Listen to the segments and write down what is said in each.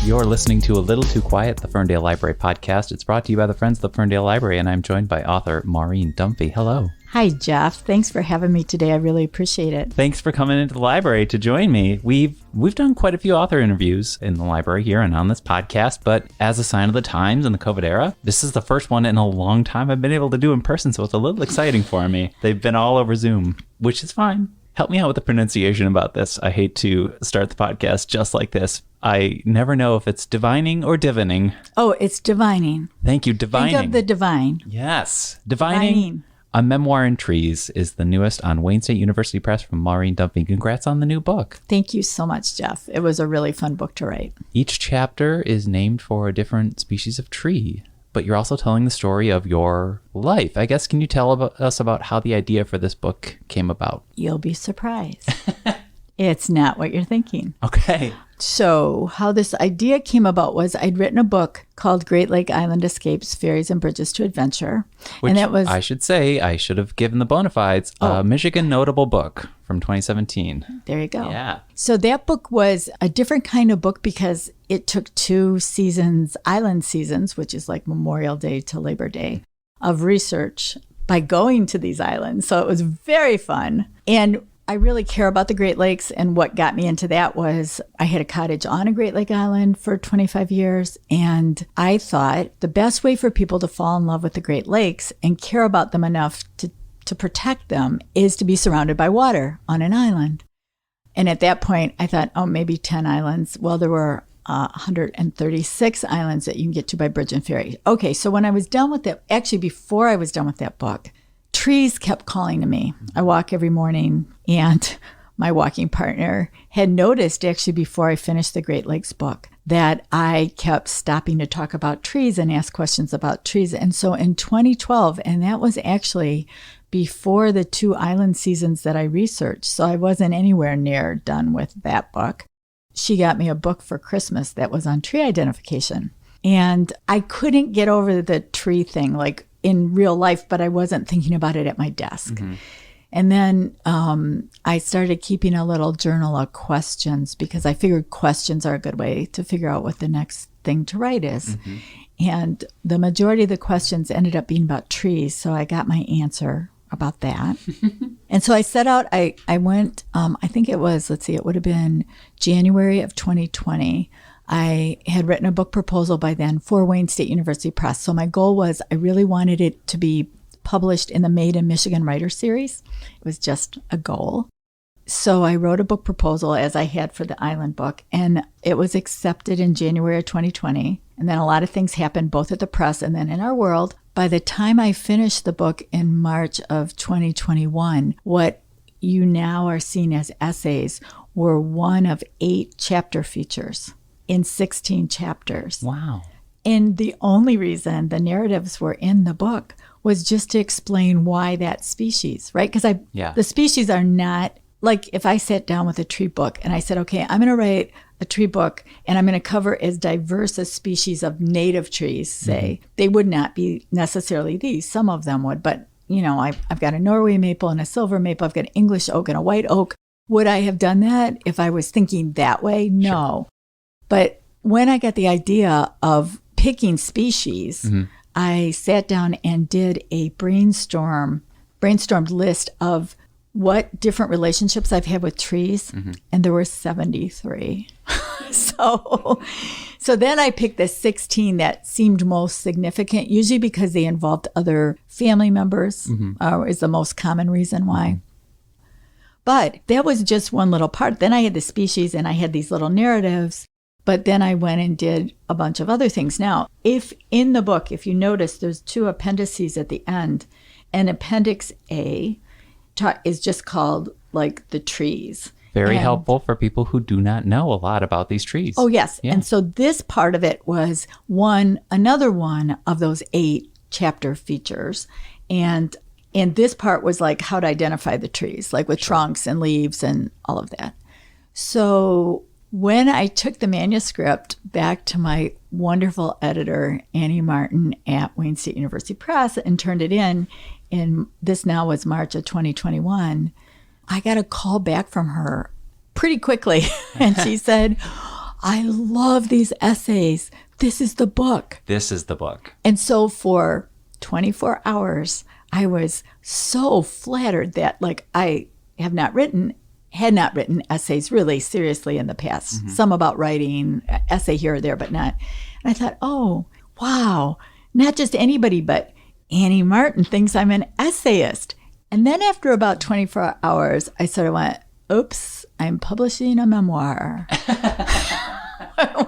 You're listening to A Little Too Quiet, the Ferndale Library podcast. It's brought to you by the Friends of the Ferndale Library, and I'm joined by author Maureen Dunphy. Hello. Hi, Jeff. Thanks for having me today. I really appreciate it. Thanks for coming into the library to join me. We've done quite a few author interviews in the library here and on this podcast, but as a sign of the times in the COVID era, this is the first one in a long time I've been able to do in person, so it's a little exciting for me. They've been all over Zoom, which is fine. Help me out with the pronunciation about this. I hate to start the podcast just like this. I never know if it's divining or divining. Oh, it's divining. Thank you, divining. Think of the divine. Yes, divining. A Memoir in Trees is the newest on Wayne State University Press from Maureen Dunphy. Congrats on the new book. Thank you so much, Jeff. It was a really fun book to write. Each chapter is named for a different species of tree, but you're also telling the story of your life. I guess, can you tell us about how the idea for this book came about? You'll be surprised. It's not what you're thinking. Okay. So how this idea came about was I'd written a book called Great Lake Island Escapes, Ferries and Bridges to Adventure. Which and that was, I should say, I should have given the bona fides, a Michigan notable book from 2017. There you go. Yeah. So that book was a different kind of book because it took 2 seasons, island seasons, which is like Memorial Day to Labor Day, of research by going to these islands. So it was very fun. And I really care about the Great Lakes, and what got me into that was I had a cottage on a Great Lake Island for 25 years, and I thought the best way for people to fall in love with the Great Lakes and care about them enough to protect them is to be surrounded by water on an island. And at that point, I thought, maybe 10 islands. Well, there were 136 islands that you can get to by bridge and ferry. Okay, so when I was done with that, actually before I was done with that book, trees kept calling to me. I walk every morning, and my walking partner had noticed actually before I finished the Great Lakes book that I kept stopping to talk about trees and ask questions about trees. And so in 2012, and that was actually before the 2 island seasons that I researched, so I wasn't anywhere near done with that book, she got me a book for Christmas that was on tree identification. And I couldn't get over the tree thing, like in real life, but I wasn't thinking about it at my desk. Mm-hmm. And then I started keeping a little journal of questions because I figured questions are a good way to figure out what the next thing to write is. Mm-hmm. And the majority of the questions ended up being about trees. So I got my answer about that. And so I set out, I went, I think it was, it would have been January of 2020. I had written a book proposal by then for Wayne State University Press. So my goal was I really wanted it to be published in the Made in Michigan Writer Series. It was just a goal. So I wrote a book proposal as I had for the Island book, and it was accepted in January of 2020. And then a lot of things happened both at the press and then in our world. By the time I finished the book in March of 2021, what you now are seeing as essays were one of 8 chapter features in 16 chapters. Wow. And the only reason the narratives were in the book was just to explain why that species, right? Because the species are not, like if I sat down with a tree book and I said, okay, I'm going to write a tree book and I'm going to cover as diverse a species of native trees, say, mm-hmm. They would not be necessarily these. Some of them would, but I've got a Norway maple and a silver maple. I've got an English oak and a white oak. Would I have done that if I was thinking that way? No. Sure. But when I got the idea of picking species, mm-hmm. I sat down and did a brainstormed list of what different relationships I've had with trees, mm-hmm. and there were 73. So then I picked the 16 that seemed most significant, usually because they involved other family members, mm-hmm. Is the most common reason why. Mm-hmm. But that was just one little part. Then I had the species and I had these little narratives. But then I went and did a bunch of other things. Now, if in the book, if you notice, there's 2 appendices at the end. And Appendix A is just called like the trees. Very helpful for people who do not know a lot about these trees. Oh, yes. Yeah. And so this part of it was another one of those 8 chapter features. And this part was like how to identify the trees, like with trunks and leaves and all of that. So when I took the manuscript back to my wonderful editor, Annie Martin at Wayne State University Press, and turned it in this now was March of 2021, I got a call back from her pretty quickly. And she said, I love these essays. This is the book. This is the book. And so for 24 hours, I was so flattered that like I had not written essays really seriously in the past. Some about writing, essay here or there, but not. And I thought, oh, wow, not just anybody, but Annie Martin thinks I'm an essayist. And then after about 24 hours, I sort of went, oops, I'm publishing a memoir,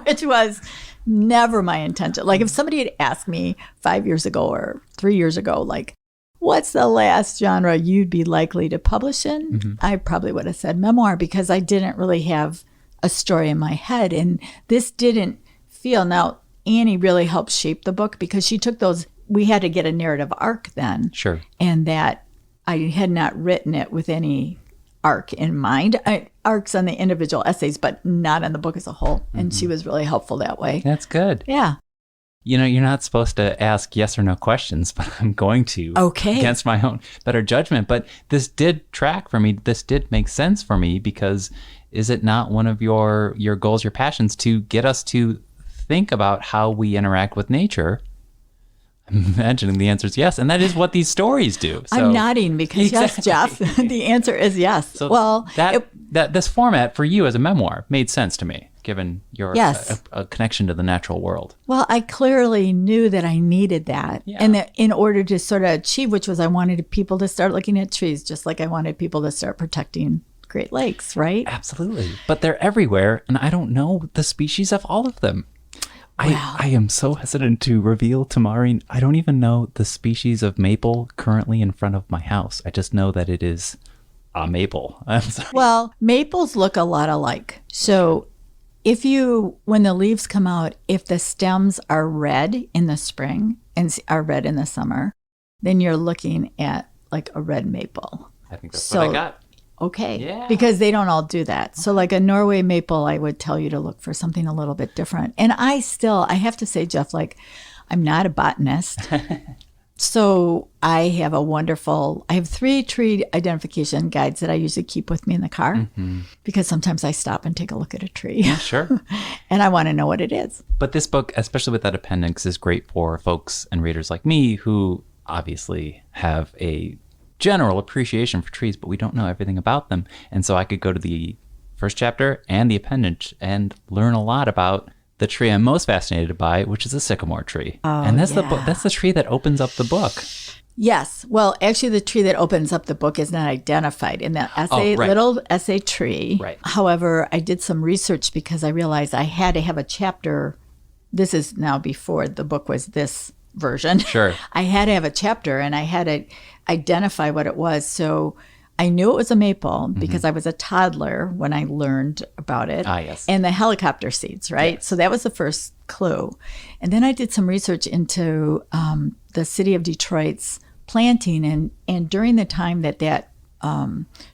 which was never my intention. Like if somebody had asked me 5 years ago or 3 years ago, like, what's the last genre you'd be likely to publish in? I probably would have said memoir because I didn't really have a story in my head. And this didn't feel, now Annie really helped shape the book because she took those, we had to get a narrative arc then. Sure. And that I had not written it with any arc in mind. Arcs on the individual essays, but not on the book as a whole. And she was really helpful that way. That's good. Yeah. You know, you're not supposed to ask yes or no questions, but I'm going to. Okay. Against my own better judgment. But this did track for me. This did make sense for me because is it not one of your goals, your passions, to get us to think about how we interact with nature? I'm imagining the answer is yes. And that is what these stories do. So, I'm nodding because yes, Jeff, the answer is yes. So well, this format for you as a memoir made sense to me, given your yes. a connection to the natural world. Well, I clearly knew that I needed that. Yeah. And that in order to sort of achieve, which was I wanted people to start looking at trees, just like I wanted people to start protecting Great Lakes, right? Absolutely. But they're everywhere, and I don't know the species of all of them. Wow. I am so hesitant to reveal to Maureen, I don't even know the species of maple currently in front of my house. I just know that it is a maple. I'm sorry. Well, maples look a lot alike. So when the leaves come out, if the stems are red in the spring and are red in the summer, then you're looking at like a red maple. I think that's what I got. Okay. Yeah. Because they don't all do that. So like a Norway maple, I would tell you to look for something a little bit different. And I have to say, Jeff, like I'm not a botanist. So I have 3 tree identification guides that I usually keep with me in the car because sometimes I stop and take a look at a tree. Yeah, sure. And I want to know what it is. But this book, especially with that appendix, is great for folks and readers like me who obviously have a general appreciation for trees, but we don't know everything about them. And so I could go to the first chapter and the appendage and learn a lot about the tree I'm most fascinated by, which is a sycamore tree. Oh, and that's yeah. that's the tree that opens up the book. Yes. Well, actually, the tree that opens up the book is not identified in that essay, right. little essay tree. Right. However, I did some research because I realized I had to have a chapter. This is now before the book was this version. Sure. I had to have a chapter and I had to identify what it was. So I knew it was a maple because I was a toddler when I learned about it. Ah, yes. And the helicopter seeds, right? Yes. So that was the first clue. And then I did some research into the city of Detroit's planting. And during the time that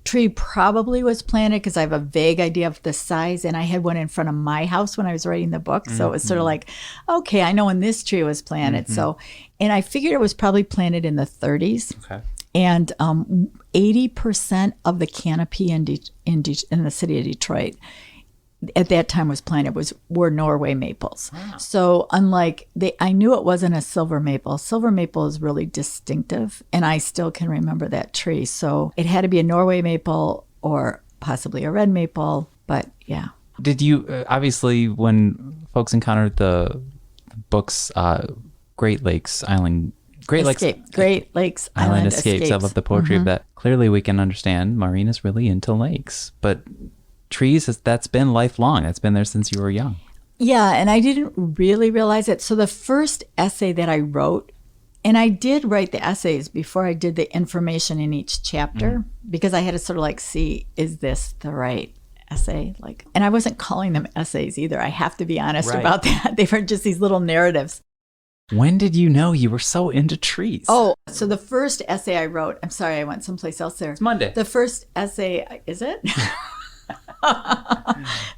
tree probably was planted, because I have a vague idea of the size, and I had one in front of my house when I was writing the book. So it was sort of like, okay, I know when this tree was planted. So, and I figured it was probably planted in the 30s. Okay. And 80% of the canopy in the city of Detroit at that time was planted were Norway maples. Wow. So unlike I knew it wasn't a silver maple. Silver maple is really distinctive, and I still can remember that tree. So it had to be a Norway maple or possibly a red maple. But yeah. Did you obviously when folks encountered the books, Great Lakes Island Escapes. I love the poetry of that. Clearly, we can understand Maureen is really into lakes, but trees, that's been lifelong. That's been there since you were young. Yeah, and I didn't really realize it. So the first essay that I wrote, and I did write the essays before I did the information in each chapter because I had to sort of like see, is this the right essay? And I wasn't calling them essays either. I have to be honest about that. They were just these little narratives. When did you know you were so into trees? Oh, so the first essay I wrote, I'm sorry, I went someplace else there. It's Monday. The first essay, is it?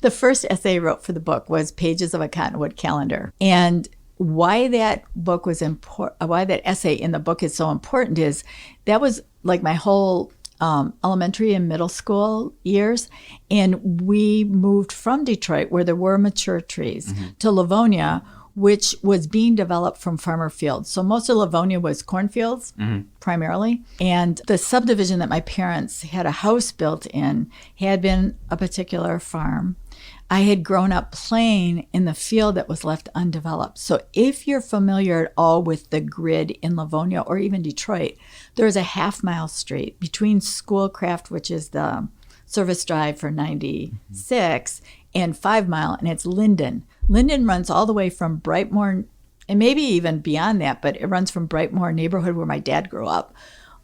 The first essay I wrote for the book was Pages of a Cottonwood Calendar. And why that essay in the book is so important is that was like my whole elementary and middle school years. And we moved from Detroit, where there were mature trees, to Livonia, which was being developed from farmer fields. So most of Livonia was cornfields primarily. And the subdivision that my parents had a house built in had been a particular farm. I had grown up playing in the field that was left undeveloped. So if you're familiar at all with the grid in Livonia or even Detroit, there's a half-mile street between Schoolcraft, which is the service drive for 96, and 5 Mile, and it's Linden. Linden runs all the way from Brightmoor, and maybe even beyond that, but it runs from Brightmoor neighborhood where my dad grew up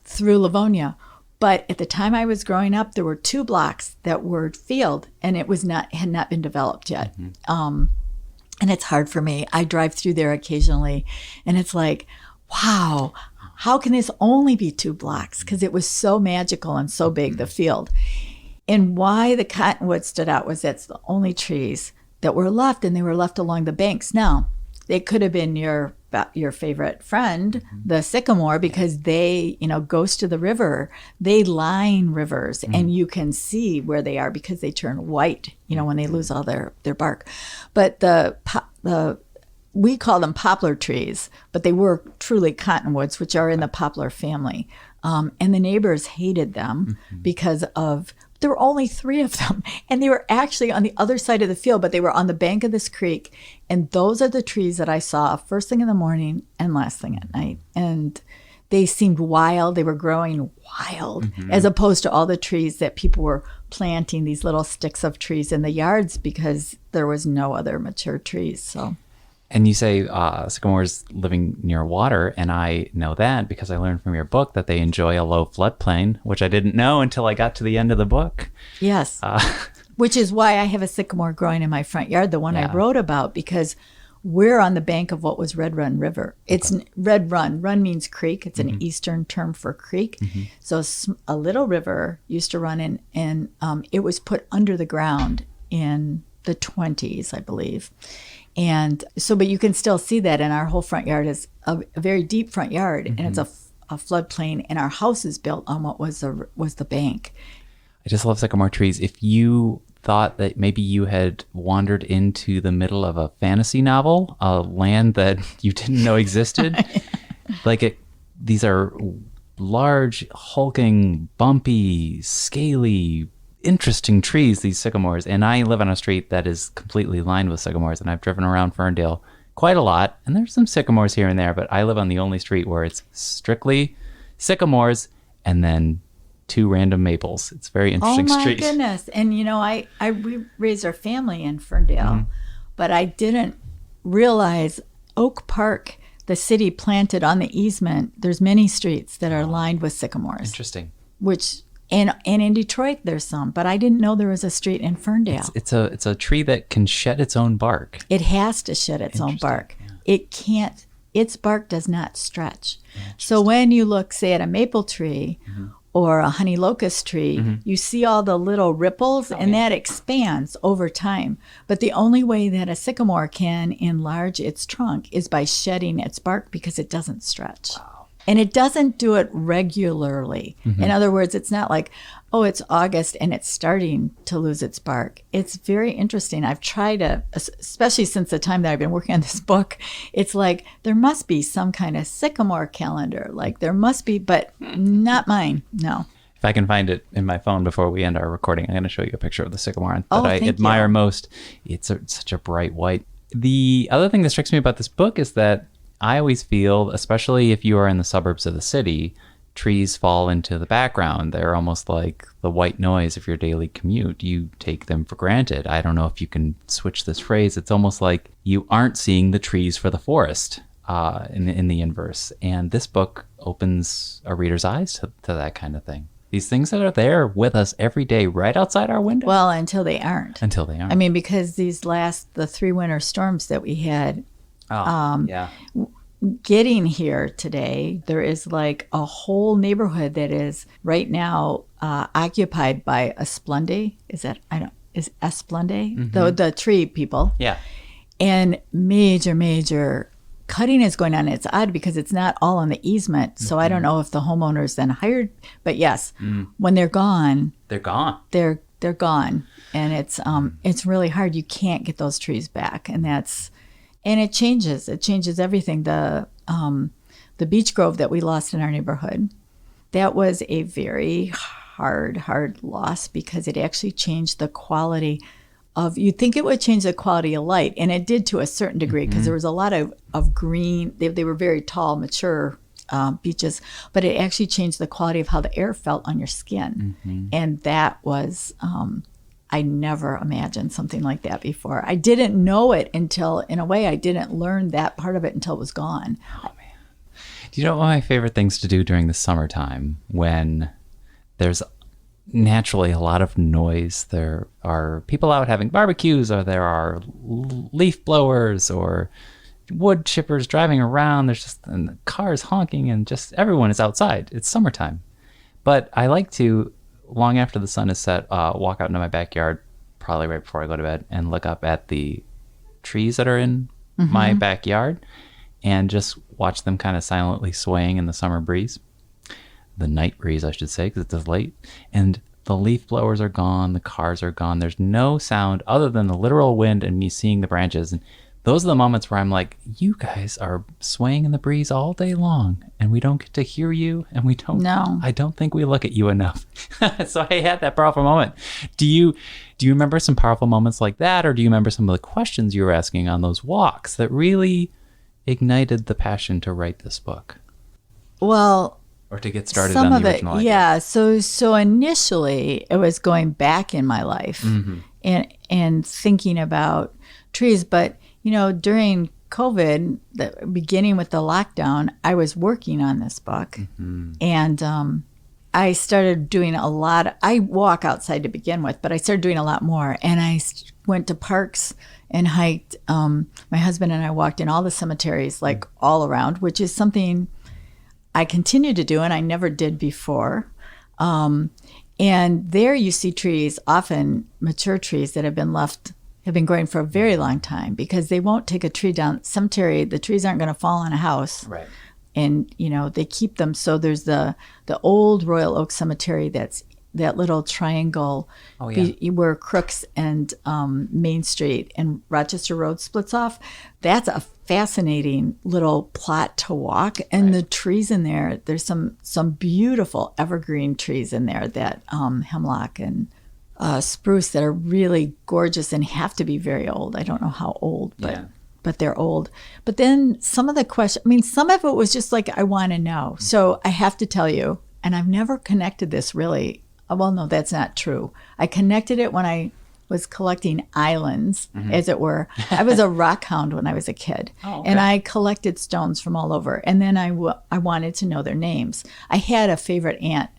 through Livonia. But at the time I was growing up, there were 2 blocks that were field, and it had not been developed yet. And it's hard for me. I drive through there occasionally, and it's like, wow, how can this only be 2 blocks? Because it was so magical and so big, the field. And why the cottonwood stood out was that's the only trees that were left, and they were left along the banks. Now, they could have been your favorite friend, the sycamore, because they, goes to the river. They line rivers, and you can see where they are because they turn white, when they lose all their bark. But we call them poplar trees, but they were truly cottonwoods, which are in the poplar family. And the neighbors hated them because there were only 3 of them, and they were actually on the other side of the field, but they were on the bank of this creek. And those are the trees that I saw first thing in the morning and last thing at night. And they seemed wild. They were growing wild, as opposed to all the trees that people were planting, these little sticks of trees in the yards, because there was no other mature trees. So. And you say sycamores living near water, and I know that because I learned from your book that they enjoy a low floodplain, which I didn't know until I got to the end of the book. Yes, which is why I have a sycamore growing in my front yard, the one I wrote about, because we're on the bank of what was Red Run River. It's Red Run. Run means creek. It's an Eastern term for creek. So a little river used to run in, and it was put under the ground in the 1920s, I believe. And so, but you can still see that, and our whole front yard is a very deep front yard, and it's a floodplain, and our house is built on what was the bank. I just love sycamore trees. If you thought that maybe you had wandered into the middle of a fantasy novel, a land that you didn't know existed, these are large, hulking, bumpy, scaly, interesting trees, these sycamores. And I live on a street that is completely lined with sycamores, and I've driven around Ferndale quite a lot, and there's some sycamores here and there, but I live on the only street where it's strictly sycamores and then 2 random maples. It's a very interesting street. Oh my goodness. And we raised our family in Ferndale, but I didn't realize Oak Park, the city planted on the easement, there's many streets that are lined with sycamores. Interesting. And in Detroit, there's some, but I didn't know there was a street in Ferndale. It's a tree that can shed its own bark. It has to shed its own bark. Yeah. It can't. Its bark does not stretch. So when you look, say, at a maple tree or a honey locust tree, you see all the little ripples, and that expands over time. But the only way that a sycamore can enlarge its trunk is by shedding its bark, because it doesn't stretch. Wow. And it doesn't do it regularly. In other words, it's not like, oh, it's August and it's starting to lose its bark. It's very interesting. I've tried especially since the time that I've been working on this book, it's like there must be some kind of sycamore calendar. Like there must be, but not mine. No. If I can find it in my phone before we end our recording, I'm going to show you a picture of the sycamore that I admire most. It's such a bright white. The other thing that strikes me about this book is that I always feel, especially if you are in the suburbs of the city, trees fall into the background. They're almost like the white noise of your daily commute. You take them for granted. I don't know if you can switch this phrase. It's almost like you aren't seeing the trees for the forest in the inverse. And this book opens a reader's eyes to that kind of thing. These things that are there with us every day, right outside our window. Well, until they aren't. I mean, because the 3 winter storms that we had, getting here today, there is like a whole neighborhood that is right now occupied by Esplende. Is Esplende? The tree people. Yeah. And major cutting is going on. It's odd because it's not all on the easement. So I don't know if the homeowners then hired, but yes, when they're gone, They're gone. they're gone. And it's really hard. You can't get those trees back. And it changes everything. The beech grove that we lost in our neighborhood, that was a very hard loss because it actually changed the quality of, you'd think it would change the quality of light, and it did to a certain degree because there was a lot of green. They were very tall, mature beeches, but it actually changed the quality of how the air felt on your skin. And that was, I never imagined something like that before. I didn't know it until, in a way, I didn't learn that part of it until it was gone. Oh, man. Do you know one of my favorite things to do during the summertime when there's naturally a lot of noise? There are people out having barbecues, or there are leaf blowers or wood chippers driving around. There's just and the cars honking, and just everyone is outside. It's summertime. But I like to, long after the sun is set, walk out into my backyard, probably right before I go to bed, and look up at the trees that are in my backyard and just watch them kind of silently swaying in the summer breeze. The night breeze, I should say, because it's late. And the leaf blowers are gone. The cars are gone. There's no sound other than the literal wind and me seeing the branches. And those are the moments where I'm like, you guys are swaying in the breeze all day long, and we don't get to hear you, and we don't. No. I don't think we look at you enough. So I had that powerful moment. Do you remember some powerful moments like that, or do you remember some of the questions you were asking on those walks that really ignited the passion to write this book? Well, or to get started on the original idea? Yeah. So initially it was going back in my life and thinking about trees. But, during COVID, beginning with the lockdown, I was working on this book. And I started doing a lot. I walk outside to begin with, but I started doing a lot more. And I went to parks and hiked. My husband and I walked in all the cemeteries, like all around, which is something I continue to do and I never did before. And there you see trees, often mature trees that have been growing for a very long time, because they won't take a tree down. Cemetery, the trees aren't going to fall on a house. Right. And, they keep them. So there's the old Royal Oak Cemetery, that's that little triangle where Crooks and Main Street and Rochester Road splits off. That's a fascinating little plot to walk. And the trees in there, there's some beautiful evergreen trees in there, that hemlock and spruce, that are really gorgeous and have to be very old. I don't know how old, but they're old. But then some of the questions, some of it was just like, I want to know. So I have to tell you, and I've never connected this really. Well, no, that's not true. I connected it when I was collecting islands, as it were. I was a rock hound when I was a kid, and I collected stones from all over. And then I wanted to know their names. I had a favorite aunt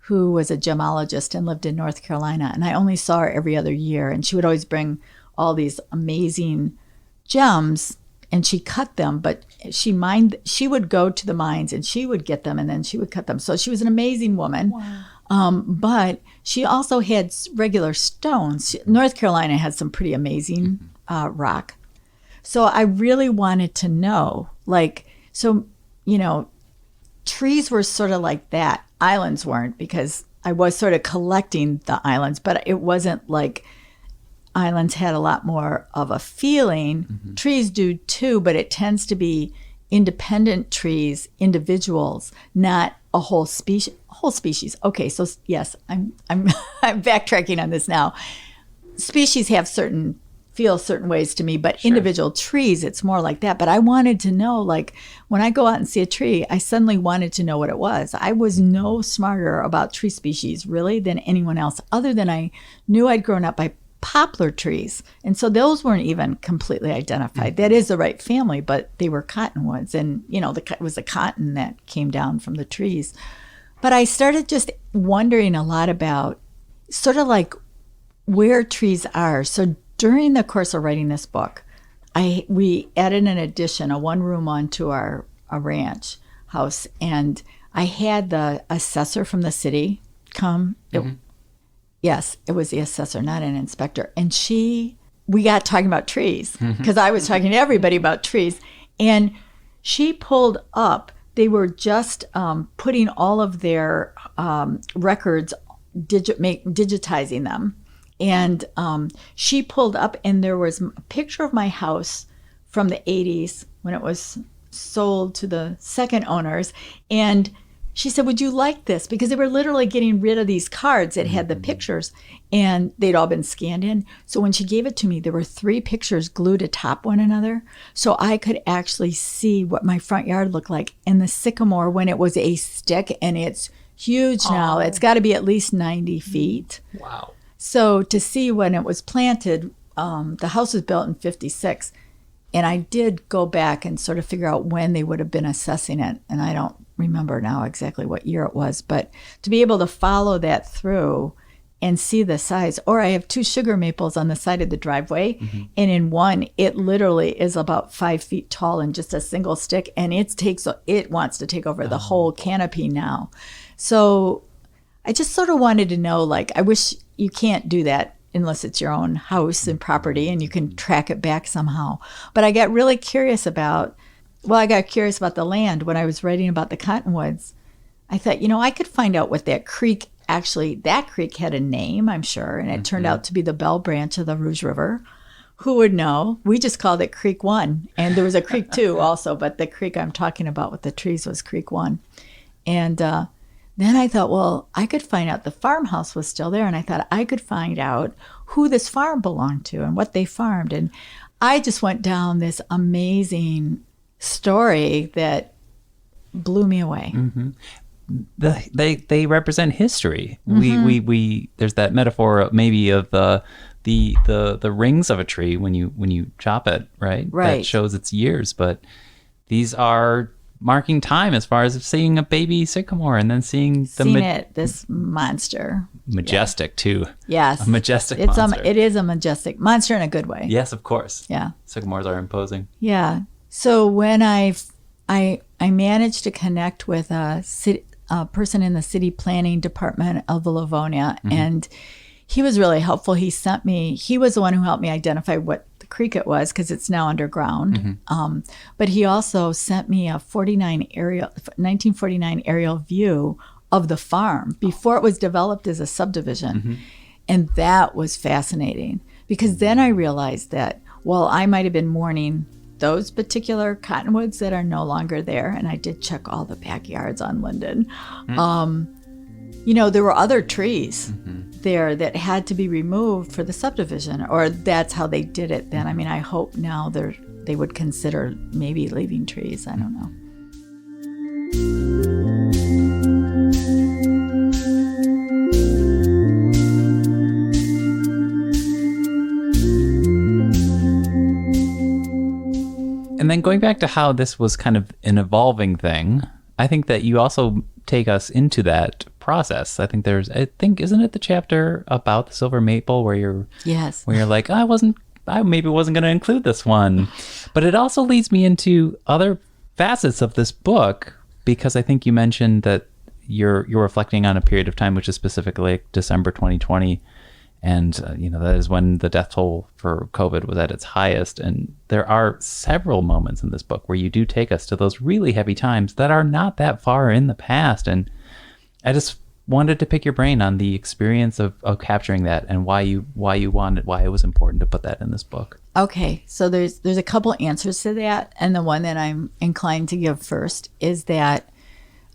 who was a gemologist and lived in North Carolina, and I only saw her every other year. And she would always bring all these amazing gems, and she cut them, but she would go to the mines and she would get them, and then she would cut them. So she was an amazing woman. Wow. But she also had regular stones. North Carolina had some pretty amazing rock. So I really wanted to know, trees were sort of like that. Islands weren't, because I was sort of collecting the islands, but it wasn't like islands had a lot more of a feeling. Trees do too, but it tends to be independent trees, individuals, not a whole species. Okay, so yes, I'm I'm backtracking on this now. Species have feel certain ways to me, but individual trees, it's more like that. But I wanted to know, when I go out and see a tree, I suddenly wanted to know what it was. I was no smarter about tree species really than anyone else, other than I knew I'd grown up by poplar trees. And so those weren't even completely identified. That is the right family, but they were cottonwoods. And, it was the cotton that came down from the trees. But I started just wondering a lot about sort of like where trees are. So during the course of writing this book, we added an addition, a one-room onto our ranch house. And I had the assessor from the city come. Yes, it was the assessor, not an inspector. And we got talking about trees, because I was talking to everybody about trees. And she pulled up, they were just putting all of their records, digitizing them. And she pulled up, and there was a picture of my house from the 80s when it was sold to the second owners. And she said, would you like this? Because they were literally getting rid of these cards that had the pictures, and they'd all been scanned in. So when she gave it to me, there were 3 pictures glued atop one another. So I could actually see what my front yard looked like. And the sycamore, when it was a stick, and it's huge now, it's got to be at least 90 feet. Wow. So to see when it was planted, the house was built in 56. And I did go back and sort of figure out when they would have been assessing it. And I don't remember now exactly what year it was, but to be able to follow that through and see the size. Or I have 2 sugar maples on the side of the driveway, and in one, it literally is about 5 feet tall and just a single stick, and it wants to take over the whole canopy now. So I just sort of wanted to know, like, I wish you can't do that unless it's your own house and property and you can track it back somehow. But I got really curious about the land when I was writing about the cottonwoods. I thought, I could find out what that creek had a name, I'm sure, and it turned out to be the Bell Branch of the Rouge River. Who would know? We just called it Creek 1. And there was a Creek 2 also, but the creek I'm talking about with the trees was Creek 1. And then I thought, well, I could find out the farmhouse was still there, and I thought I could find out who this farm belonged to and what they farmed. And I just went down this amazing story that blew me away. They represent history. We there's that metaphor maybe of the rings of a tree when you chop it, right? Right. That shows its years, but these are marking time as far as seeing a baby sycamore and then seeing this monster. Majestic too. Yes. A majestic monster. It is a majestic monster in a good way. Yes, of course. Yeah. Sycamores are imposing. Yeah. So when I managed to connect with a person in the city planning department of the Livonia, and he was really helpful. He was the one who helped me identify what the creek it was, because it's now underground. But he also sent me a 1949 aerial view of the farm before it was developed as a subdivision. And that was fascinating, because then I realized that while I might have been mourning those particular cottonwoods that are no longer there, and I did check all the backyards on Linden, there were other trees there that had to be removed for the subdivision, or that's how they did it then. I mean, I hope now they would consider maybe leaving trees. I don't know. And then going back to how this was kind of an evolving thing, I think that you also take us into that process. Isn't it the chapter about the silver maple where you're like, I maybe wasn't going to include this one. But it also leads me into other facets of this book, because I think you mentioned that you're reflecting on a period of time, which is specifically December 2020. And, that is when the death toll for COVID was at its highest. And there are several moments in this book where you do take us to those really heavy times that are not that far in the past. And I just wanted to pick your brain on the experience of capturing that and why it was important to put that in this book. Okay, so there's a couple answers to that. And the one that I'm inclined to give first is that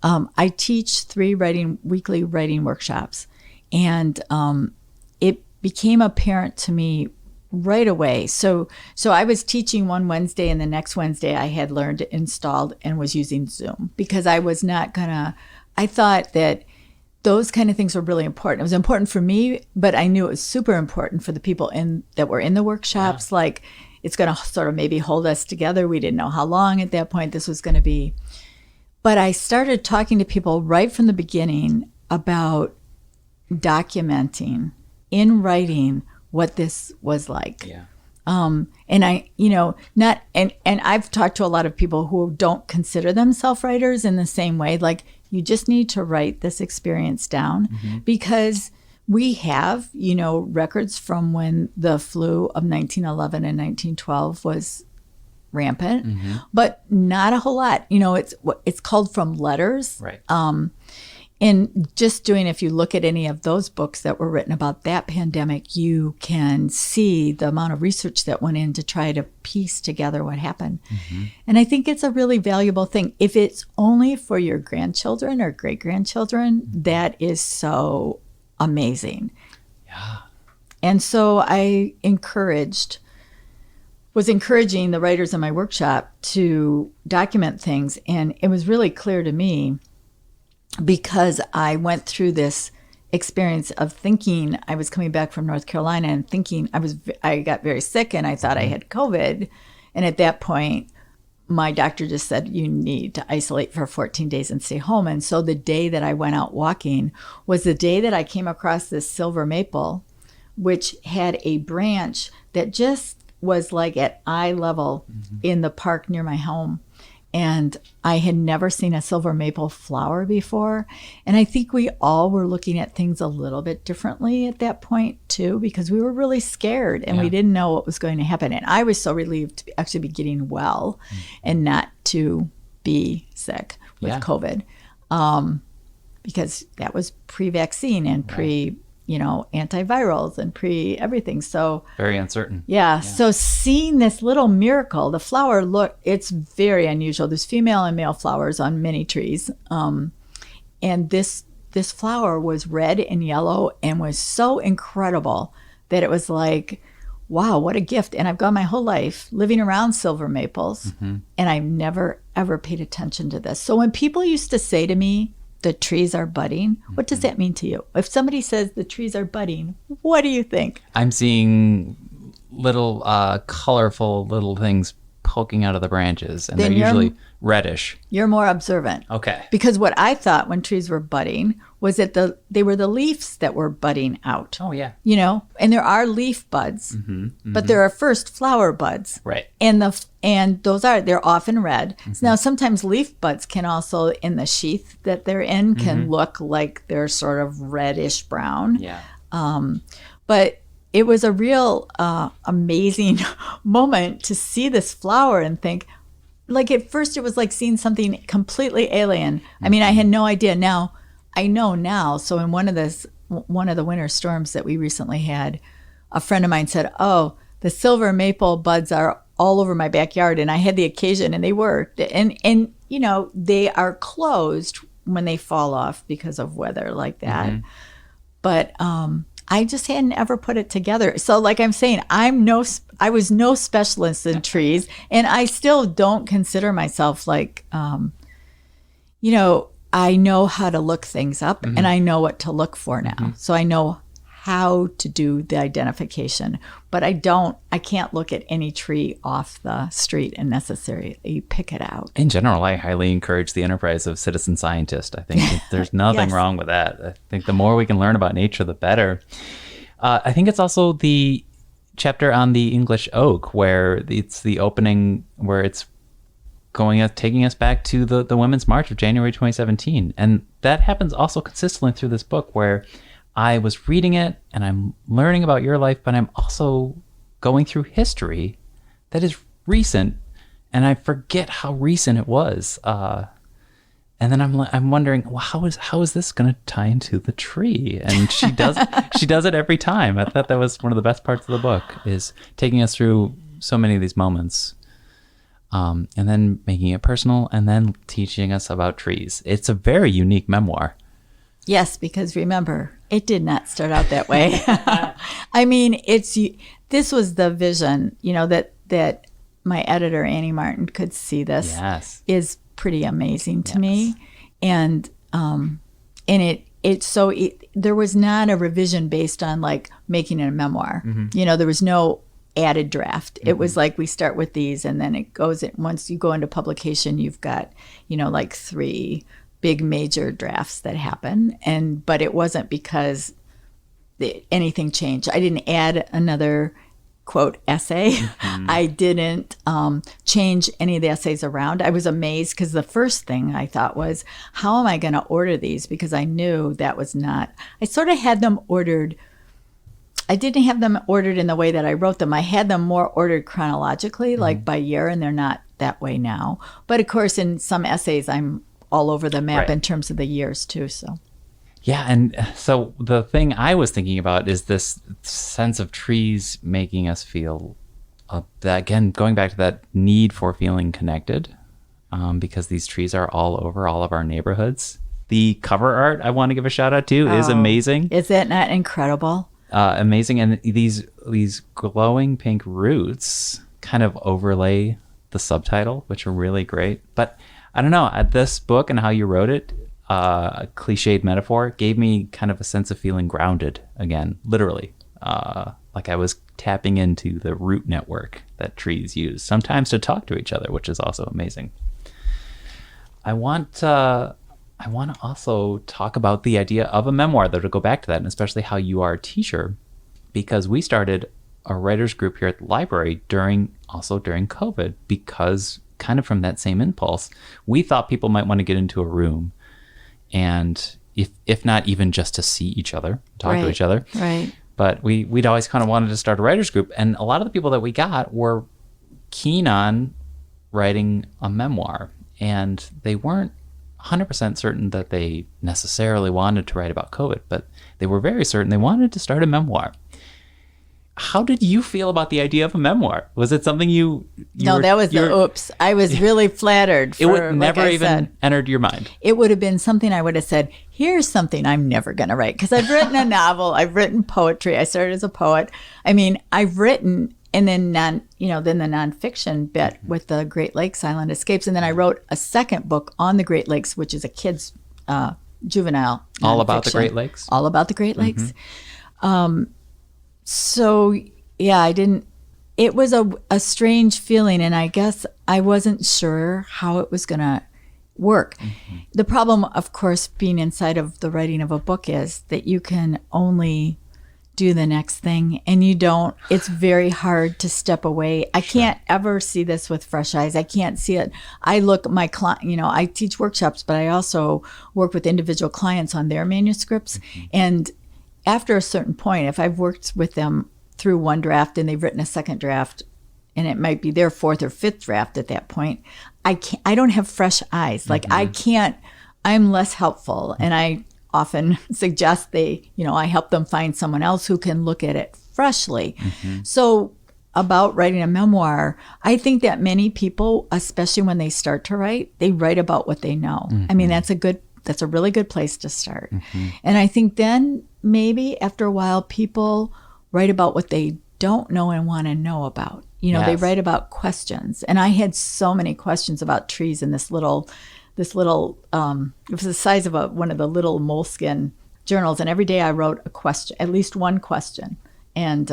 I teach 3 weekly writing workshops. And it became apparent to me right away. So I was teaching one Wednesday, and the next Wednesday I had learned, installed, and was using Zoom, because I thought that those kind of things were really important. It was important for me, but I knew it was super important for the people that were in the workshops. Yeah. Like, it's going to sort of maybe hold us together. We didn't know how long at that point this was going to be. But I started talking to people right from the beginning about documenting in writing what this was like. Yeah. And I've talked to a lot of people who don't consider themselves writers in the same way. Like, you just need to write this experience down, because we have, records from when the flu of 1911 and 1912 was rampant, but not a whole lot. You know, it's called From Letters. Right. And just doing, if you look at any of those books that were written about that pandemic, you can see the amount of research that went in to try to piece together what happened. And I think it's a really valuable thing. If it's only for your grandchildren or great-grandchildren, that is so amazing. Yeah. And so I was encouraging the writers in my workshop to document things. And it was really clear to me, because I went through this experience of thinking I was coming back from North Carolina and thinking I got very sick and I thought I had COVID. And at that point, my doctor just said, you need to isolate for 14 days and stay home. And so the day that I went out walking was the day that I came across this silver maple, which had a branch that just was like at eye level in the park near my home. And I had never seen a silver maple flower before. And I think we all were looking at things a little bit differently at that point, too, because we were really scared and we didn't know what was going to happen. And I was so relieved to actually be getting well and not to be sick with COVID, because that was pre-vaccine and antivirals and pre-everything. So very uncertain. Yeah. So seeing this little miracle, the flower, it's very unusual. There's female and male flowers on many trees. And this flower was red and yellow and was so incredible that it was like, wow, what a gift. And I've gone my whole life living around silver maples, and I've never, ever paid attention to this. So when people used to say to me, the trees are budding, what does that mean to you? If somebody says the trees are budding, what do you think? I'm seeing little colorful little things poking out of the branches, and they're usually reddish. You're more observant. Okay. Because what I thought when trees were budding was that they were the leaves that were budding out. Oh, yeah. You know, and there are leaf buds, but there are first flower buds. Right. And they're often red. So now sometimes leaf buds can also, in the sheath that they're in, can look like they're sort of reddish brown. Yeah. But it was a real amazing moment to see this flower and think, like, at first it was like seeing something completely alien. I mean, I had no idea. Now, I know now. So in one of the winter storms that we recently had, a friend of mine said, oh, the silver maple buds are all over my backyard. And I had the occasion, and they were. And you know, they are closed when they fall off because of weather like that. But I just hadn't ever put it together. So like I'm saying, I was no specialist in trees, and I still don't consider myself like, you know, I know how to look things up and I know what to look for now. So I know how to do the identification, but I can't look at any tree off the street and necessarily pick it out. In general, I highly encourage the enterprise of citizen scientist. I think there's nothing wrong with that. I think the more we can learn about nature, the better. I think it's also the chapter on the English oak, where it's the opening, where it's taking us back to the Women's March of January 2017. And that happens also consistently through this book, where I was reading it and I'm learning about your life, but I'm also going through history that is recent, and I forget how recent it was. And then I'm wondering, well, how is this going to tie into the tree? And she does it every time. I thought that was one of the best parts of the book, is taking us through so many of these moments, and then making it personal, and then teaching us about trees. It's a very unique memoir. Yes, because remember, it did not start out that way. I mean, this was the vision, you know, that my editor, Annie Martin, could see this. Yes. Is pretty amazing to me. And there was not a revision based on like making it a memoir. You know, there was no added draft. It was like, we start with these, and then it goes, once you go into publication, you've got, you know, like 3 big major drafts that happen. But it wasn't because anything changed. I didn't add another quote essay. I didn't change any of the essays around. I was amazed, because the first thing I thought was, how am I going to order these? Because I knew that was not, I sort of had them ordered I didn't have them ordered in the way that I wrote them. I had them more ordered chronologically, like by year, and they're not that way now. But of course, in some essays, I'm all over the map in terms of the years too. So. Yeah, and so the thing I was thinking about is this sense of trees making us feel, that, again, going back to that need for feeling connected, because these trees are all over all of our neighborhoods. The cover art I want to give a shout out to is amazing. Is that not incredible? Amazing, and these glowing pink roots kind of overlay the subtitle, which are really great. But I don't know, this book and how you wrote it, a cliched metaphor, gave me kind of a sense of feeling grounded again, literally. Like I was tapping into the root network that trees use, sometimes to talk to each other, which is also amazing. I want to also talk about the idea of a memoir, though, to go back to that, and especially how you are a teacher, because we started a writers group here at the library during COVID, because kind of from that same impulse, we thought people might want to get into a room and if not even just to see each other, talk to each other. Right. But we'd always kind of wanted to start a writers group. And a lot of the people that we got were keen on writing a memoir. And they weren't 100% certain that they necessarily wanted to write about COVID, but they were very certain they wanted to start a memoir. How did you feel about the idea of a memoir? Was it something you No, that was the oops. I was really flattered. It would never even entered your mind. It would have been something I would have said, here's something I'm never going to write. Because I've written a novel. I've written poetry. I started as a poet. I mean, I've written, and then then the nonfiction bit with the Great Lakes Island Escapes. And then I wrote a second book on the Great Lakes, which is a kid's juvenile All about the Great Lakes? All about the Great Lakes. So, yeah, it was a strange feeling, and I guess I wasn't sure how it was going to work. The problem, of course, being inside of the writing of a book is that you can only do the next thing, and it's very hard to step away. I can't ever see this with fresh eyes. I can't see it. I look at my client, I teach workshops, but I also work with individual clients on their manuscripts, and after a certain point, if I've worked with them through one draft and they've written a second draft, and it might be their fourth or fifth draft at that point, I don't have fresh eyes. Like I'm less helpful. And I often suggest I help them find someone else who can look at it freshly. So about writing a memoir, I think that many people, especially when they start to write, they write about what they know. I mean, that's a really good place to start. And I think then maybe after a while, people write about what they don't know and want to know about. They write about questions. And I had so many questions about trees in this little, it was the size of one of the little moleskin journals. And every day I wrote a question, at least one question. And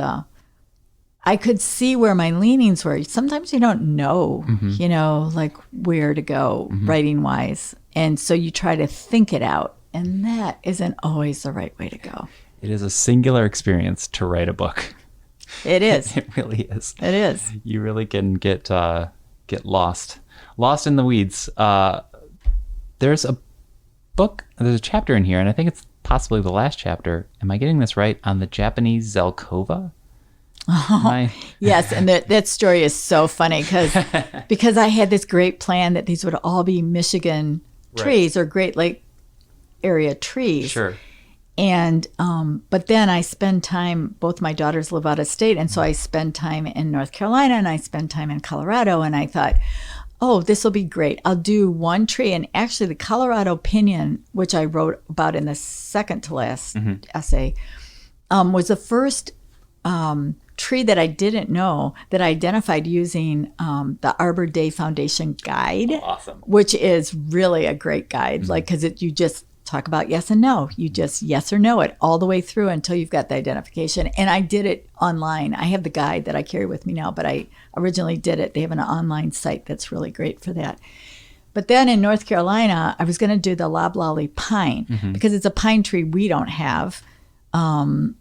I could see where my leanings were. Sometimes you don't know, like where to go writing wise. And so you try to think it out. And that isn't always the right way to go. It is a singular experience to write a book. It is. It really is. It is. You really can get lost in the weeds. There's a chapter in here, and I think it's possibly the last chapter. Am I getting this right? On the Japanese Zelkova? Yes, and that story is so funny because I had this great plan that these would all be Michigan trees or Great Lake area trees. Sure. And but then I spend time, both my daughters live out of state, and so I spend time in North Carolina and I spend time in Colorado, and I thought, oh, this will be great. I'll do one tree. And actually the Colorado Pinyon, which I wrote about in the second to last essay, was the first tree that I didn't know that I identified using the Arbor Day Foundation guide. Awesome. Which is really a great guide, because you just talk about yes and no. You just yes or no it all the way through until you've got the identification. And I did it online. I have the guide that I carry with me now, but I originally did it. They have an online site that's really great for that. But then in North Carolina, I was going to do the loblolly pine because it's a pine tree we don't have. And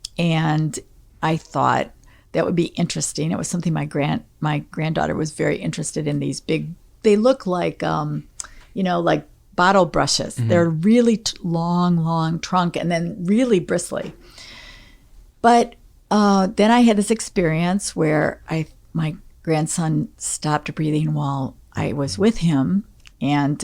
I thought that would be interesting. It was something my granddaughter was very interested in. These big, they look like, like bottle brushes. They're really long trunk and then really bristly. But then I had this experience where my grandson stopped breathing while I was with him, and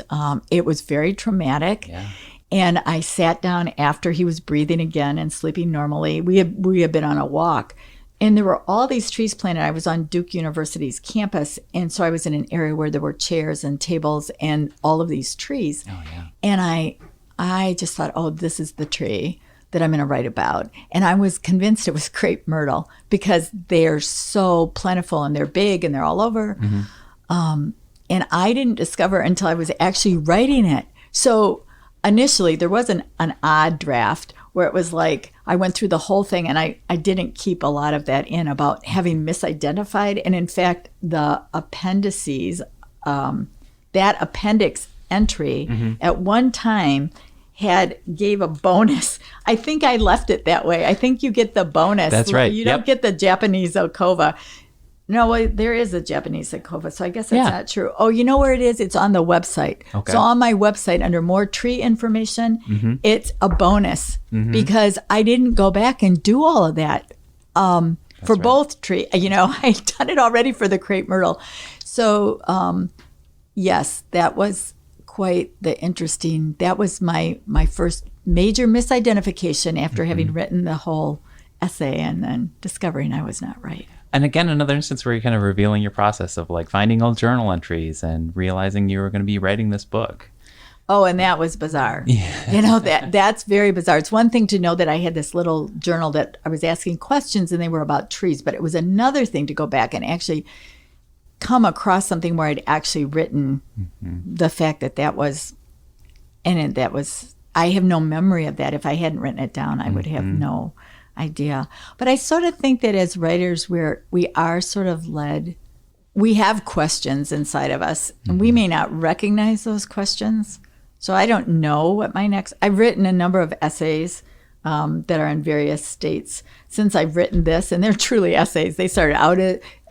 it was very traumatic. Yeah. And I sat down after he was breathing again and sleeping normally. We had been on a walk, and there were all these trees planted. I was on Duke University's campus, and so I was in an area where there were chairs and tables and all of these trees. Oh, yeah. And I just thought, oh, this is the tree that I'm going to write about. And I was convinced it was crepe myrtle because they're so plentiful and they're big and they're all over. And I didn't discover until I was actually writing it. So initially there was an odd draft where it was like I went through the whole thing, and I didn't keep a lot of that in about having misidentified. And in fact, the appendices, that appendix entry at one time gave a bonus. I think I left it that way. I think you get the bonus. That's right. You don't get the Japanese Okova. No, well, there is a Japanese Okova, so I guess that's not true. Oh, you know where it is? It's on the website. Okay. So on my website, under more tree information, it's a bonus because I didn't go back and do all of that for both tree. You know, I'd done it already for the crepe myrtle. So, yes, that was quite the interesting. That was my first major misidentification after having written the whole essay and then discovering I was not right. And again, another instance where you're kind of revealing your process of like finding old journal entries and realizing you were going to be writing this book. Oh, and that was bizarre. Yeah. You know, that's very bizarre. It's one thing to know that I had this little journal that I was asking questions and they were about trees, but it was another thing to go back and actually come across something where I'd actually written the fact that was, and that was, I have no memory of that. If I hadn't written it down, I would have no idea. But I sort of think that as writers, we are sort of led, we have questions inside of us, and we may not recognize those questions. So I don't know what I've written a number of essays that are in various states since I've written this, and they're truly essays. They started out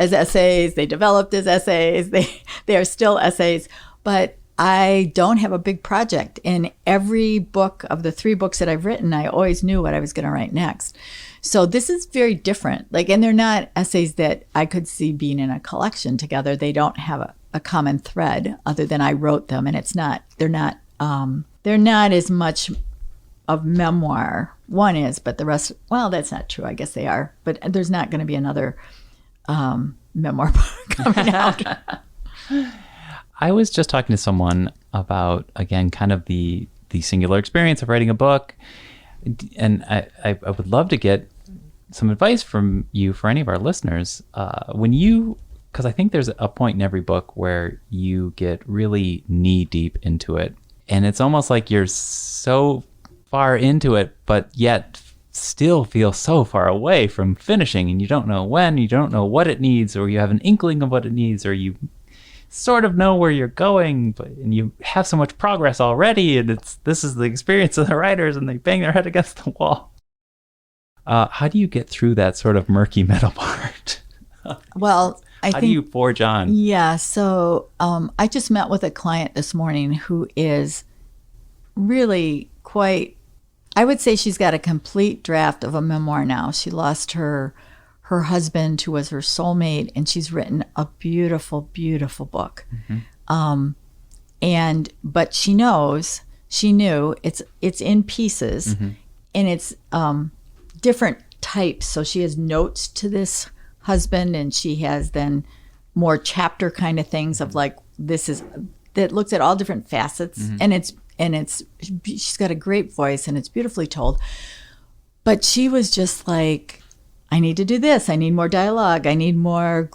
as essays, they developed as essays, they are still essays, but I don't have a big project. In every book of the 3 books that I've written, I always knew what I was going to write next. So this is very different. And they're not essays that I could see being in a collection together. They don't have a common thread other than I wrote them, and they're not as much of memoir. One is, but the rest, well, that's not true. I guess they are. But there's not going to be another memoir book coming out. I was just talking to someone about, again, kind of the singular experience of writing a book. And I would love to get some advice from you for any of our listeners. Because I think there's a point in every book where you get really knee deep into it. And it's almost like you're so far into it, but yet still feel so far away from finishing. And you don't know when, you don't know what it needs, or you have an inkling of what it needs, or you sort of know where you're going, and you have so much progress already, and this is the experience of the writers, and they bang their head against the wall. How do you get through that sort of murky middle part? Well, how do you forge on? Yeah, so I just met with a client this morning who is really quite, I would say she's got a complete draft of a memoir now. She lost her husband, who was her soulmate, and she's written a beautiful, beautiful book. But she knew it's in pieces, and it's different types. So she has notes to this husband, and she has then more chapter kind of things of like, that looks at all different facets, and she's got a great voice, and it's beautifully told. But she was just like, I need to do this. I need more dialogue. I need more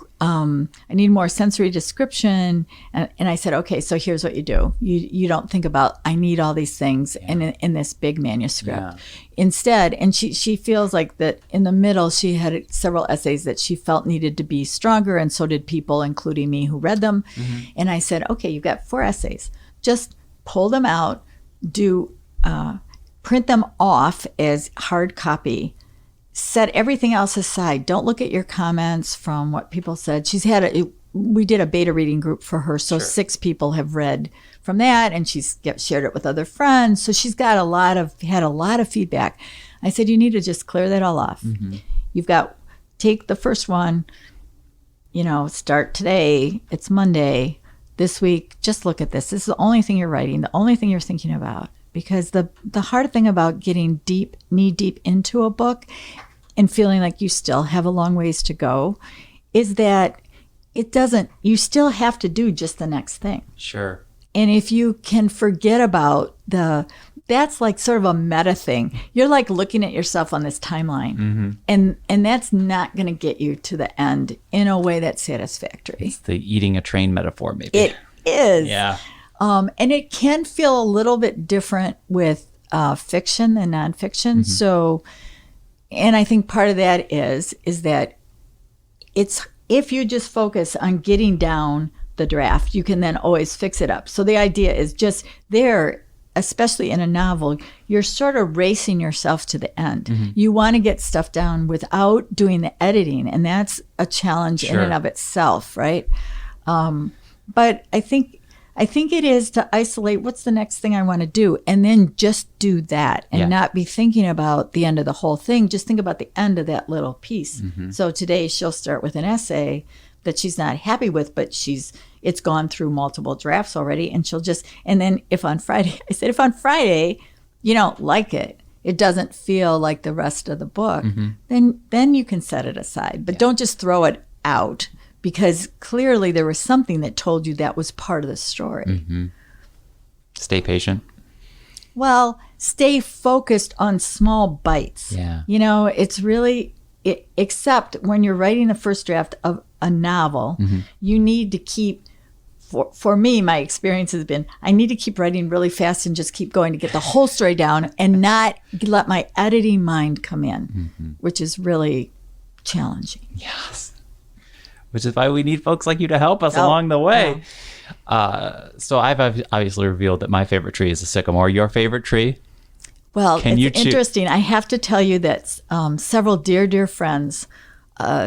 sensory description. And I said, okay, so here's what you do. You don't think about, I need all these things in this big manuscript. Yeah. Instead, and she feels like that in the middle, she had several essays that she felt needed to be stronger, and so did people, including me, who read them. And I said, okay, you've got 4 essays. Just pull them out, print them off as hard copy. Set everything else aside. Don't look at your comments from what people said. We did a beta reading group for her, so 6 people have read from that, and she's shared it with other friends. So she's got had a lot of feedback. I said, you need to just clear that all off. you've got, take the first one, start today. It's Monday. This week, just look at this. This is the only thing you're writing, the only thing you're thinking about. Because the hard thing about getting knee deep into a book and feeling like you still have a long ways to go is that you still have to do just the next thing. Sure. And if you can forget about that's like sort of a meta thing. You're like looking at yourself on this timeline. And that's not going to get you to the end in a way that's satisfactory. It's the eating a train metaphor, maybe. It is. Yeah. And it can feel a little bit different with fiction than nonfiction. So, and I think part of that is that it's, if you just focus on getting down the draft, you can then always fix it up. So the idea is just there, especially in a novel, you're sort of racing yourself to the end. You want to get stuff down without doing the editing. And that's a challenge in and of itself, right? But I think it is to isolate what's the next thing I want to do and then just do that and not be thinking about the end of the whole thing. Just think about the end of that little piece. So today she'll start with an essay that she's not happy with, but it's gone through multiple drafts already. And and then if on Friday you don't like it, it doesn't feel like the rest of the book, then you can set it aside. But don't just throw it out. Because clearly there was something that told you that was part of the story. Stay patient. Well, stay focused on small bites. Yeah. It's really, except when you're writing the first draft of a novel, you need to keep, for me, my experience has been, I need to keep writing really fast and just keep going to get the whole story down and not let my editing mind come in, which is really challenging. Yes. Which is why we need folks like you to help us along the way. So I've obviously revealed that my favorite tree is the sycamore. Your favorite tree? Well, it's interesting. I have to tell you that several dear friends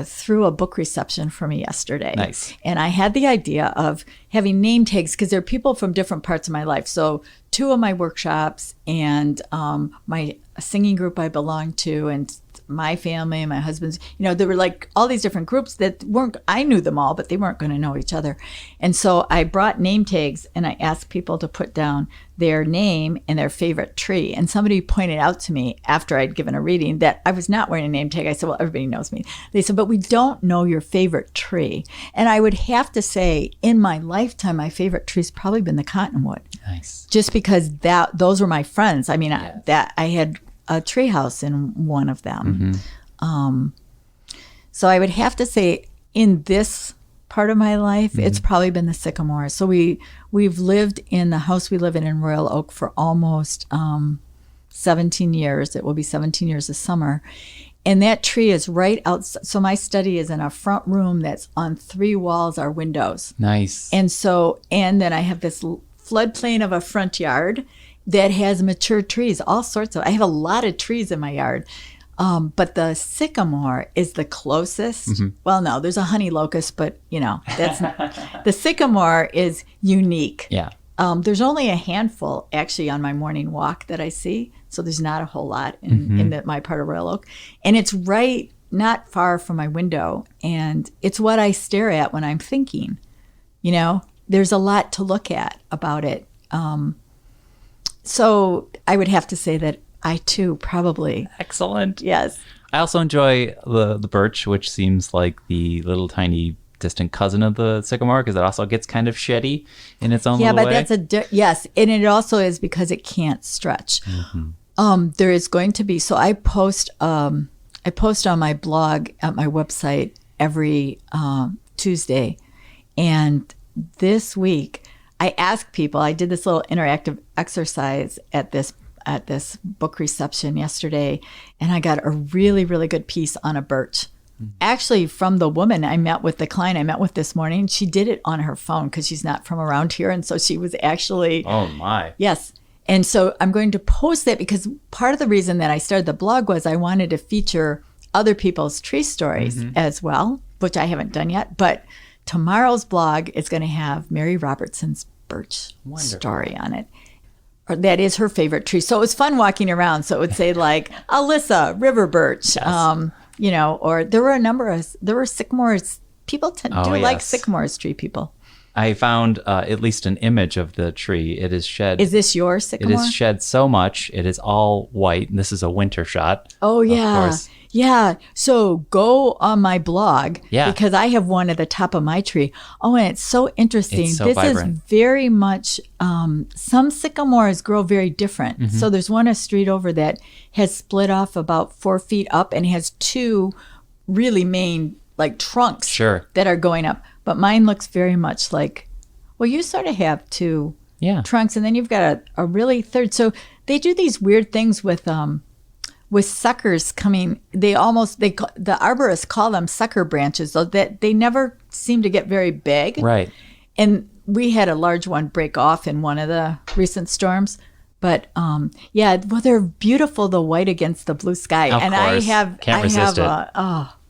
threw a book reception for me yesterday. Nice. And I had the idea of having name tags because there are people from different parts of my life. So 2 of my workshops and my singing group I belong to and my family and my husband's, there were like all these different groups that I knew them all, but they weren't going to know each other. And so I brought name tags and I asked people to put down their name and their favorite tree. And somebody pointed out to me after I'd given a reading that I was not wearing a name tag. I said, well, everybody knows me. They said, but we don't know your favorite tree. And I would have to say in my lifetime, my favorite tree's probably been the cottonwood. Nice. Just because those were my friends. I mean, I had a treehouse in one of them. So I would have to say in this part of my life, it's probably been the sycamore. So we've lived in the house we live in Royal Oak for almost 17 years. It will be 17 years this summer. And that tree is right outside. So my study is in a front room that's on 3 walls are windows. Nice. And then I have this floodplain of a front yard that has mature trees, all sorts of. I have a lot of trees in my yard, but the sycamore is the closest. Well, no, there's a honey locust, but that's not, the sycamore is unique. Yeah. There's only a handful actually on my morning walk that I see, so there's not a whole lot in my part of Royal Oak, and it's right not far from my window, and it's what I stare at when I'm thinking. There's a lot to look at about it. So I would have to say that I too probably. Excellent. Yes. I also enjoy the birch, which seems like the little tiny distant cousin of the sycamore because it also gets kind of sheddy in its own little way. Yeah, but yes, and it also is because it can't stretch. There is going to be, so I post on my blog at my website every Tuesday, and this week I asked people, I did this little interactive exercise at this book reception yesterday, and I got a really, really good piece on a birch. Actually, from the woman I met with, the client I met with this morning, she did it on her phone because she's not from around here, and so she was actually... Oh, my. Yes. And so I'm going to post that because part of the reason that I started the blog was I wanted to feature other people's tree stories as well, which I haven't done yet, but tomorrow's blog is going to have Mary Robertson's birch story on it. Or that is her favorite tree. So it was fun walking around. So it would say like Alyssa, river birch, yes. or there were sycamores. People like sycamores, tree people. I found at least an image of the tree. It is shed. Is this your sycamore? It is shed so much. It is all white. And this is a winter shot. Oh, yeah. Of course. Yeah. So go on my blog because I have one at the top of my tree. Oh, and it's so interesting. It's so this vibrant. is very much, some sycamores grow very different. Mm-hmm. So there's one a street over that has split off about 4 feet up and has 2 really main trunks that are going up. But mine looks very much like, well, you sort of have 2 trunks, and then you've got a really third. So they do these weird things with suckers coming. The arborists call them sucker branches, so that they never seem to get very big. Right. And we had a large one break off in one of the recent storms. But they're beautiful. The white against the blue sky, of course. Can't resist it.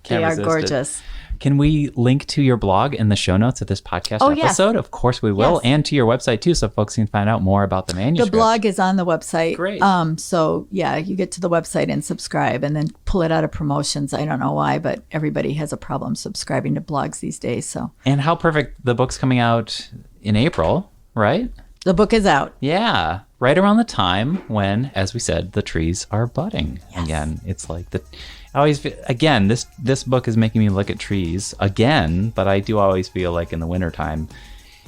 They are gorgeous. Can we link to your blog in the show notes of this podcast episode? Of course we will. Yes. And to your website too, so folks can find out more about the manuscript. The blog is on the website. Great. So you get to the website and subscribe and then pull it out of promotions. I don't know why, but everybody has a problem subscribing to blogs these days. So. And how perfect. The book's coming out in April, right? The book is out. Yeah. Right around the time when, as we said, the trees are budding again. It's like this book is making me look at trees again, but I do always feel like in the wintertime,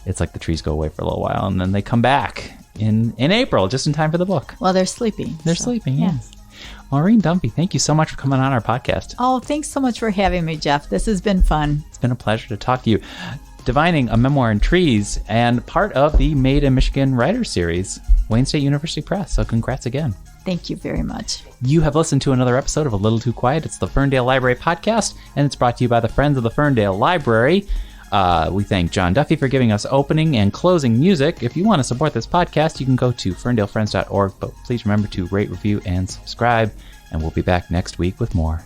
it's like the trees go away for a little while and then they come back in April, just in time for the book. Well, they're sleeping. They're sleeping, yes. Maureen Dunphy, thank you so much for coming on our podcast. Oh, thanks so much for having me, Jeff. This has been fun. It's been a pleasure to talk to you. Divining a Memoir in Trees and part of the Made in Michigan Writers Series, Wayne State University Press. So congrats again. Thank you very much. You have listened to another episode of A Little Too Quiet. It's the Ferndale Library Podcast, and it's brought to you by the Friends of the Ferndale Library. We thank John Dunphy for giving us opening and closing music. If you want to support this podcast, you can go to ferndalefriends.org, but please remember to rate, review, and subscribe, and we'll be back next week with more.